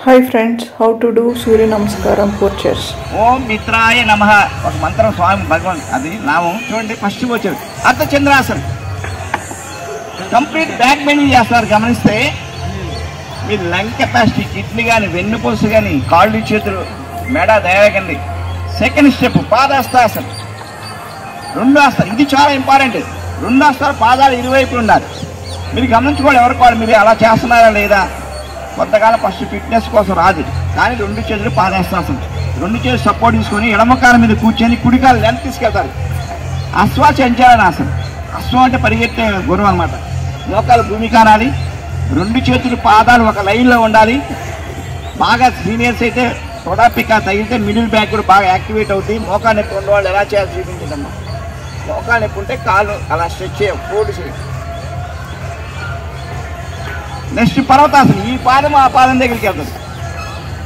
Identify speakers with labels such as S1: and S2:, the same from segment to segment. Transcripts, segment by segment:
S1: Hi friends, how to do Surya Namaskaram for chairs.
S2: ఓం మిత్రాయ నమః ఒక మంత్రం స్వామి భగవాన్ అది నామం చూడండి. ఫస్ట్ వచ్చాడు అర్ధ చంద్రాసనం. కంప్లీట్ బ్యాక్ బెండింగ్ చేస్తారు. గమనిస్తే మీ లంగ్ కెపాసిటీ, కిడ్నీ కానీ, వెన్నుపూస కానీ, కాళ్ళు చేతులు మెడ దయకండి. Second step పాదాస్తాసనం. రెండు ఆసనాలు, ఇది చాలా ఇంపార్టెంట్. రెండు ఆసనాలు పాదాలు ఇరువైపులు ఉండాలి. మీరు గమనించుకోవాలి ఎవరికి వాళ్ళు మీరు అలా చేస్తున్నారా లేదా. కొంతకాలం ఫస్ట్ ఫిట్నెస్ కోసం రాదు, కానీ రెండు చేతులు పాదాస్తాసనం. రెండు చేతులు సపోర్ట్ తీసుకొని ఎడమకాల మీద కూర్చొని కుడికాలు లెంత్ తీసుకెళ్తారు. అశ్వచంచలనాసనం. అశ్వం అంటే పరిగెత్తే గుర్రం అనమాట. మోకాలు భూమి కానాలి. రెండు చేతులు పాదాలు ఒక లైన్లో ఉండాలి. బాగా సీనియర్స్ అయితే తొడాపిక తగిలితే మిడిల్ బ్యాక్ కూడా బాగా యాక్టివేట్ అవుతుంది. మోకాలు నొప్పి ఉన్న వాళ్ళు ఎలా చేయాలి చూపించదమ్మా. మోకాలు నొప్పి ఉంటే కాలు అలా స్ట్రెచ్ చేయాలి, ఫోల్డ్ చేయాలి. నెక్స్ట్ పర్వతాసనం. ఈ పాదం ఆ పాదం దగ్గరికి వెళ్తుంది.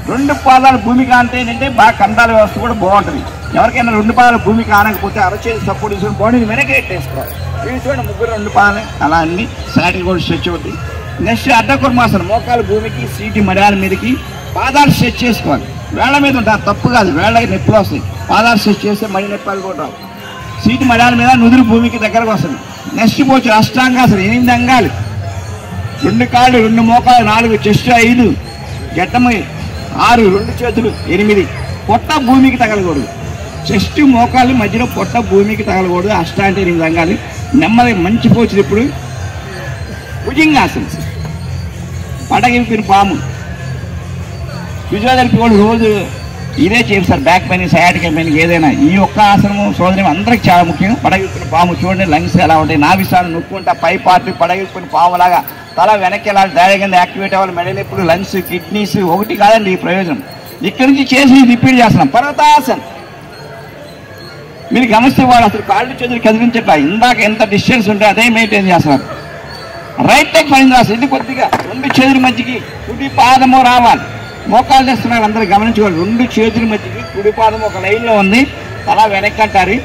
S2: రెండు పాదాలు భూమి కాంతే ఏంటంటే బాగా కండాల వ్యవస్థ కూడా బాగుంటుంది. ఎవరికైనా రెండు పాదాలు భూమి కానకపోతే అరచేతి సపోర్ట్ తీసుకొని బాడీని వెనక్కి పెట్టేసుకోవాలి. వీళ్ళు చూడండి ముగ్గురు రెండు పాదాలు అలా అన్ని సాటిల్ కూడా స్ట్రెచ్ అవుతుంది. నెక్స్ట్ అర్ధకుర్మాసనం. మోకాలు భూమికి, సీటి మర్యాల మీదకి, పాదాలు స్ట్రెచ్ చేసుకోవాలి. వేళ్ల మీద ఉంటుంది, తప్పు కాదు. వేళ్ళకి నొప్పులు వస్తాయి. పాదాలు స్ట్రెచ్ చేస్తే మళ్ళీ నొప్పులు కూడా రావు. సీటి మర్యాల మీద నుదురు భూమికి దగ్గరకు వస్తుంది. నెక్స్ట్ పోవచ్చు అష్టాంగాసనం. 8 అంగాలు. రెండు కాళ్ళు, రెండు మోకాలు, 4 చెస్ట్ 5, గడ్డమ 6, రెండు చేతులు 8. పొట్ట భూమికి తగలకూడదు. చెస్ట్ మోకాలు మధ్యలో పొట్ట భూమికి తగలకూడదు. అష్టాంటే 8 అంగాలు. నెమ్మది మంచి పోచులు. ఇప్పుడు భుజంగాసనం. పడగిపిన పాము. ఫిజియోథెరపీ వాళ్ళు రోజు ఇదే చేస్తారు. బ్యాక్ పెయిన్, సయాటిక్ పెయిన్, ఏదైనా ఈ ఒక్క ఆసనము సోదరి అందరికి చాలా ముఖ్యం. పడగిపిన పాము చూడండి, లంగ్స్ ఎలా ఉంటాయి. నాభిసాలు నొక్కుంటా పై పార్టీ పడగిపిన పాములాగా తల వెనక్కి ఎలా డైరెక్ట్గా యాక్టివేట్ అవ్వాలి. మెడ నొప్పులు, లంగ్స్, కిడ్నీస్ ఒకటి కాదండి ఈ ప్రయోజనం. ఇక్కడి నుంచి చేసి రిపీట్ చేస్తున్నాం. పర్వతాసనం. మీరు గమనిస్తే వాళ్ళు అసలు కాళ్ళు చేతులు కదిలించట్లా. ఇందాక ఎంత డిస్టెన్స్ ఉంటే అదే మెయింటైన్ చేస్తున్నారు. రైట్ లెగ్ ఫైంద్రాసనం. ఇది కొద్దిగా రెండు చేతుల మధ్యకి కుడి పాదము రావాలి. మోకాలు చేస్తున్నారు అందరూ గమనించుకోవాలి. రెండు చేతుల మధ్యకి కుడి పాదము ఒక లైన్లో ఉంది. తల వెనక్కి అంటారు.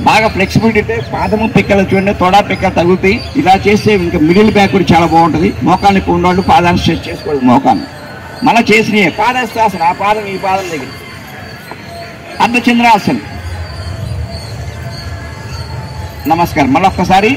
S2: బాగా ఫ్లెక్సిబిలిటీ. పాదము పిక్కలు చూడండి, తొడా పిక్కలు తగులుతాయి. ఇలా చేస్తే ఇంకా మిడిల్ బ్యాక్ కూడా చాలా బాగుంటుంది. మోకాలు నొప్పి ఉన్నవాళ్ళు పాదాన్ని స్ట్రెచ్ చేసుకోవాలి. మోకాలు మళ్ళీ చేసినవి పాదాస్తాసనం. ఆ పాదం ఈ పాదం దగ్గర. అర్ధచంద్రాసనం. నమస్కారం. మళ్ళీ ఒక్కసారి